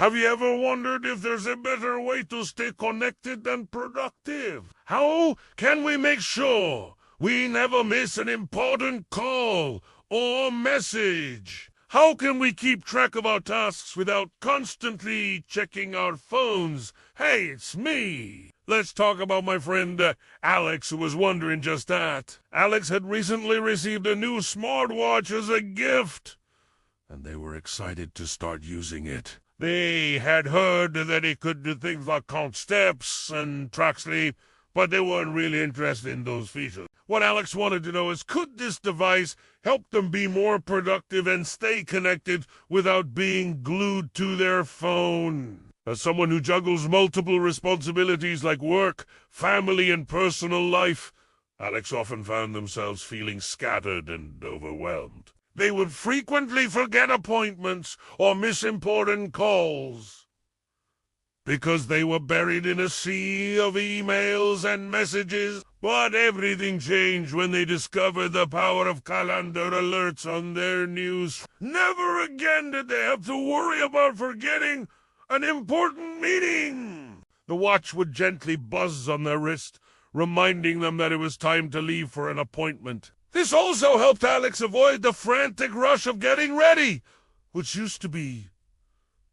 Have you ever wondered if there's a better way to stay connected and productive? How can we make sure we never miss an important call or message? How can we keep track of our tasks without constantly checking our phones? Hey, it's me. Let's talk about my friend Alex, who was wondering just that. Alex had recently received a new smartwatch as a gift, and they were excited to start using it. They had heard that it could do things like count steps and track sleep, but they weren't really interested in those features. What Alex wanted to know is, could this device help them be more productive and stay connected without being glued to their phone? As someone who juggles multiple responsibilities like work, family, and personal life, Alex often found themselves feeling scattered and overwhelmed. They would frequently forget appointments or miss important calls because they were buried in a sea of emails and messages. But everything changed when they discovered the power of calendar alerts on their news. Never again did they have to worry about forgetting an important meeting. The watch would gently buzz on their wrist, reminding them that it was time to leave for an appointment. This also helped Alex avoid the frantic rush of getting ready, which used to be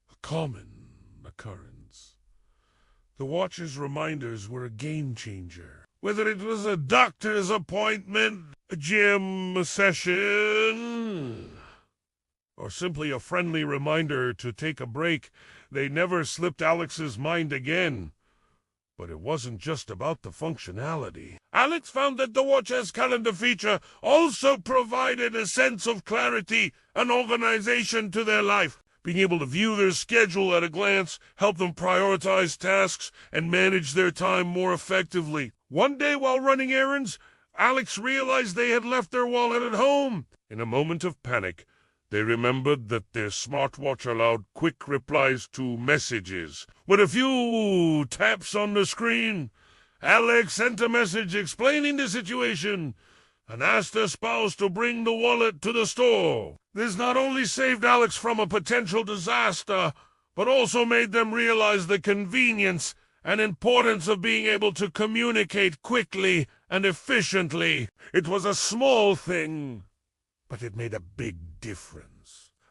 a common occurrence. The watch's reminders were a game changer. Whether it was a doctor's appointment, a gym session, or simply a friendly reminder to take a break, they never slipped Alex's mind again. But it wasn't just about the functionality. Alex found that the watch's calendar feature also provided a sense of clarity and organization to their life. Being able to view their schedule at a glance helped them prioritize tasks and manage their time more effectively. One day while running errands, Alex realized they had left their wallet at home. In a moment of panic, they remembered that their smartwatch allowed quick replies to messages. With a few taps on the screen, Alex sent a message explaining the situation and asked their spouse to bring the wallet to the store. This not only saved Alex from a potential disaster, but also made them realize the convenience and importance of being able to communicate quickly and efficiently. It was a small thing, but it made a big difference.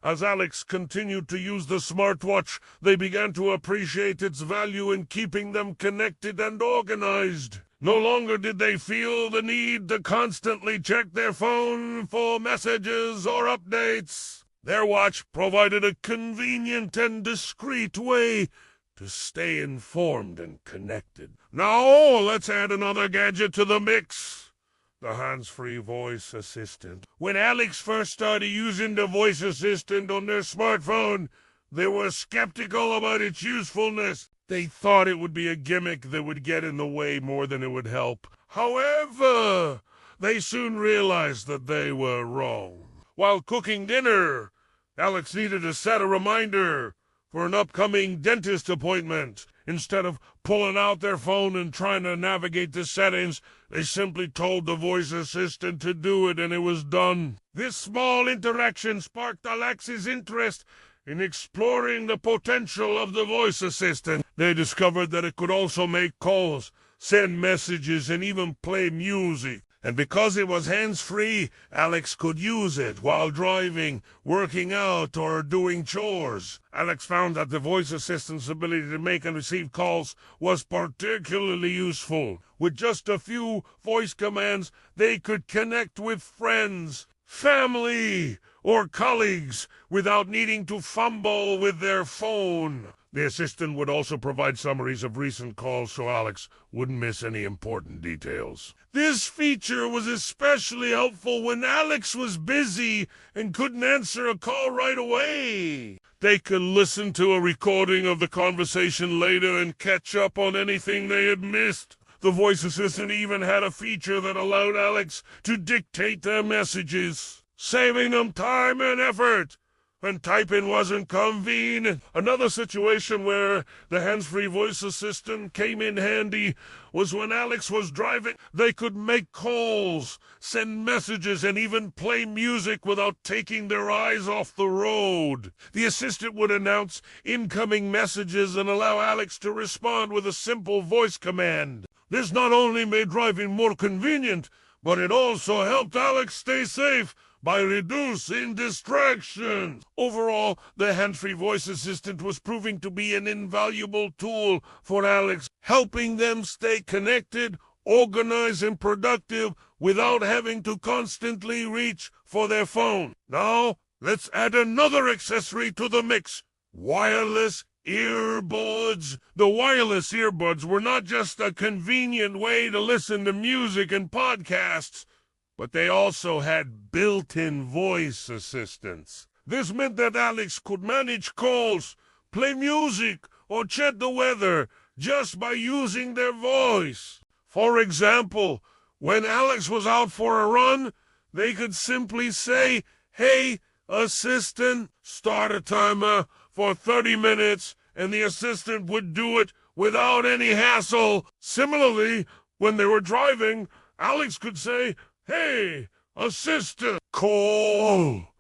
As Alex continued to use the smartwatch, they began to appreciate its value in keeping them connected and organized. No longer did they feel the need to constantly check their phone for messages or updates. Their watch provided a convenient and discreet way to stay informed and connected. Now, let's add another gadget to the mix: the hands-free voice assistant. When Alex first started using the voice assistant on their smartphone, they were skeptical about its usefulness. They thought it would be a gimmick that would get in the way more than it would help. However, they soon realized that they were wrong. While cooking dinner, Alex needed to set a reminder for an upcoming dentist appointment. Instead of pulling out their phone and trying to navigate the settings, they simply told the voice assistant to do it, and it was done. This small interaction sparked Alex's interest in exploring the potential of the voice assistant. They discovered that it could also make calls, send messages, and even play music. And because it was hands-free, Alex could use it while driving, working out, or doing chores. Alex found that the voice assistant's ability to make and receive calls was particularly useful. With just a few voice commands, they could connect with friends, family, or colleagues without needing to fumble with their phone. The assistant would also provide summaries of recent calls so Alex wouldn't miss any important details. This feature was especially helpful when Alex was busy and couldn't answer a call right away. They could listen to a recording of the conversation later and catch up on anything they had missed. The voice assistant even had a feature that allowed Alex to dictate their messages, saving them time and effort. when typing wasn't convenient. Another situation where the hands-free voice assistant came in handy was when Alex was driving. They could make calls, send messages, and even play music without taking their eyes off the road. The assistant would announce incoming messages and allow Alex to respond with a simple voice command. This not only made driving more convenient, but it also helped Alex stay safe by reducing distractions. Overall, the hands-free voice assistant was proving to be an invaluable tool for Alex, helping them stay connected, organized, and productive without having to constantly reach for their phone. Now, let's add another accessory to the mix: wireless earbuds. The wireless earbuds were not just a convenient way to listen to music and podcasts, but they also had built-in voice assistants. This meant that Alex could manage calls, play music, or check the weather just by using their voice. For example, when Alex was out for a run, they could simply say, "Hey, assistant, start a timer for 30 minutes, and the assistant would do it without any hassle. Similarly, when they were driving, Alex could say, "Hey, assistant, call,"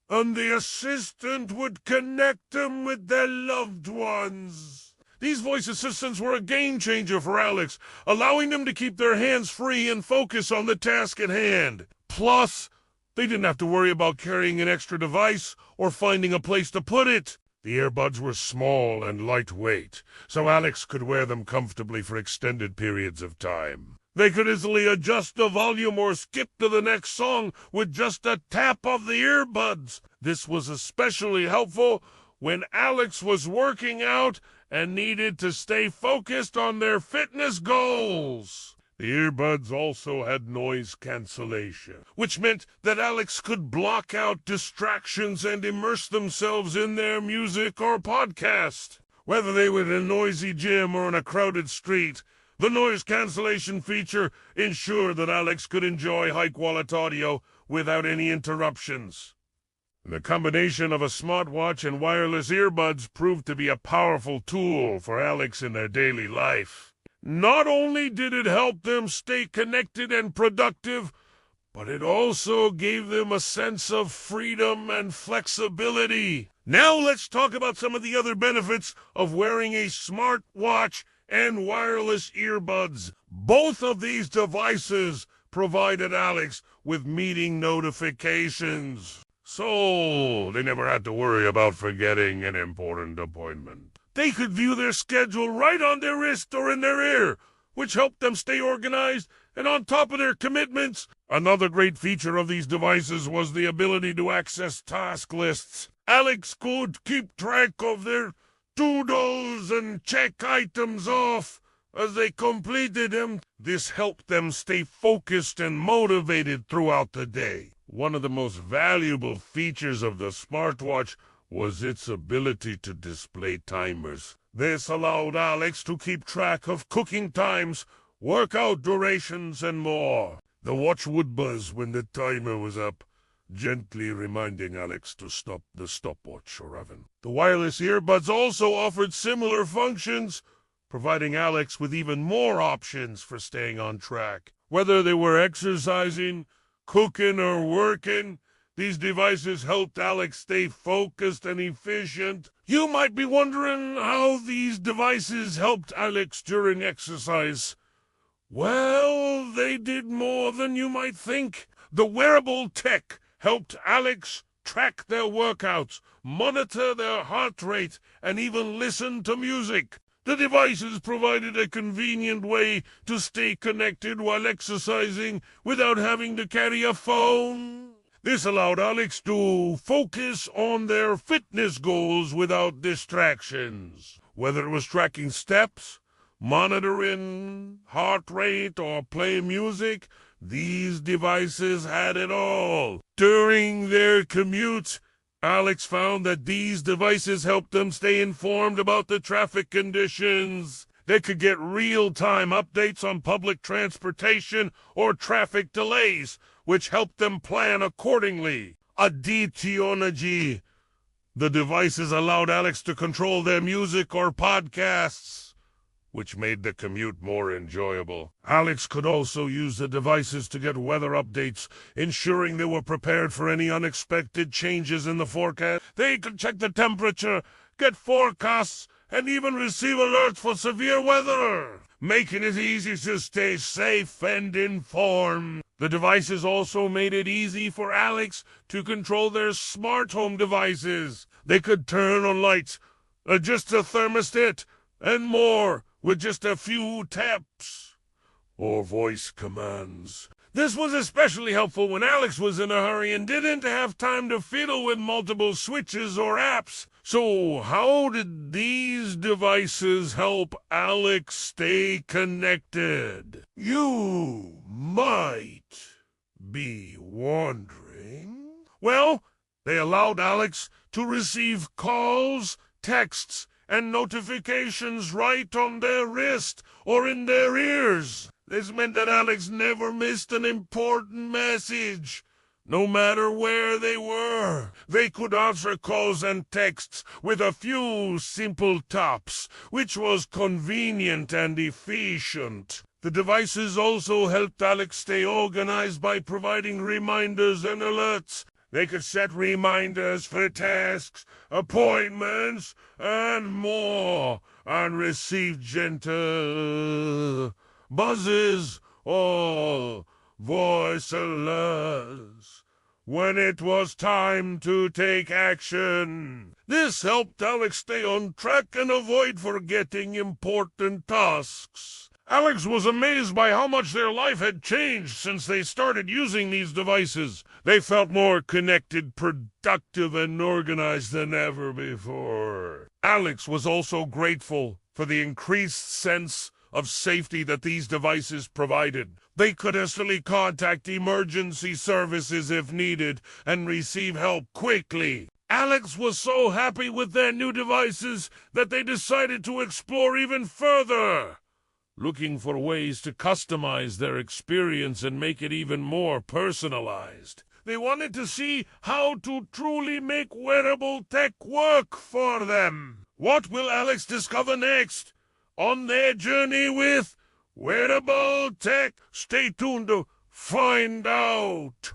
and the assistant would connect them with their loved ones. These voice assistants were a game changer for Alex, allowing them to keep their hands free and focus on the task at hand. Plus, they didn't have to worry about carrying an extra device or finding a place to put it. The earbuds were small and lightweight, so Alex could wear them comfortably for extended periods of time. They could easily adjust the volume or skip to the next song with just a tap of the earbuds. This was especially helpful when Alex was working out and needed to stay focused on their fitness goals. The earbuds also had noise cancellation, which meant that Alex could block out distractions and immerse themselves in their music or podcast. Whether they were in a noisy gym or in a crowded street, the noise cancellation feature ensured that Alex could enjoy high-quality audio without any interruptions. The combination of a smartwatch and wireless earbuds proved to be a powerful tool for Alex in their daily life. Not only did it help them stay connected and productive, but it also gave them a sense of freedom and flexibility. Now let's talk about some of the other benefits of wearing a smartwatch and wireless earbuds. Both of these devices provided Alex with meeting notifications, so they never had to worry about forgetting an important appointment. They could view their schedule right on their wrist or in their ear, which helped them stay organized and on top of their commitments. Another great feature of these devices was the ability to access task lists. Alex could keep track of their to-dos and check items off as they completed them. This helped them stay focused and motivated throughout the day. One of the most valuable features of the smartwatch was its ability to display timers. This allowed Alex to keep track of cooking times, workout durations, and more. The watch would buzz when the timer was up, gently reminding Alex to stop the stopwatch or oven. The wireless earbuds also offered similar functions, providing Alex with even more options for staying on track. Whether they were exercising, cooking, or working, these devices helped Alex stay focused and efficient. You might be wondering how these devices helped Alex during exercise. Well, they did more than you might think. The wearable tech helped Alex track their workouts, monitor their heart rate, and even listen to music. The devices provided a convenient way to stay connected while exercising without having to carry a phone. This allowed Alex to focus on their fitness goals without distractions. Whether it was tracking steps, monitoring heart rate, or playing music, these devices had it all. During their commute, Alex found that these devices helped them stay informed about the traffic conditions. They could get real-time updates on public transportation or traffic delays, which helped them plan accordingly. Additionally, The devices allowed Alex to control their music or podcasts, which made the commute more enjoyable. Alex could also use the devices to get weather updates, ensuring they were prepared for any unexpected changes in the forecast. They could check the temperature, get forecasts, and even receive alerts for severe weather, making it easy to stay safe and informed. The devices also made it easy for Alex to control their smart home devices. They could turn on lights, adjust the thermostat, and more with just a few taps or voice commands. This was especially helpful when Alex was in a hurry and didn't have time to fiddle with multiple switches or apps. So how did these devices help Alex stay connected? You might be wondering. Well, they allowed Alex to receive calls, texts, and notifications right on their wrist or in their ears. This meant that Alex never missed an important message, no matter where they were. They could answer calls and texts with a few simple taps, which was convenient and efficient. The devices also helped Alex stay organized by providing reminders and alerts. They could set reminders for tasks, appointments, and more, and receive gentle buzzes or voice alerts when it was time to take action. This helped Alex stay on track and avoid forgetting important tasks. Alex was amazed by how much their life had changed since they started using these devices. They felt more connected, productive, and organized than ever before. Alex was also grateful for the increased sense of safety that these devices provided. They could instantly contact emergency services if needed and receive help quickly. Alex was so happy with their new devices that they decided to explore even further, looking for ways to customize their experience and make it even more personalized. They wanted to see how to truly make wearable tech work for them. What will Alex discover next on their journey with wearable tech? Stay tuned to find out.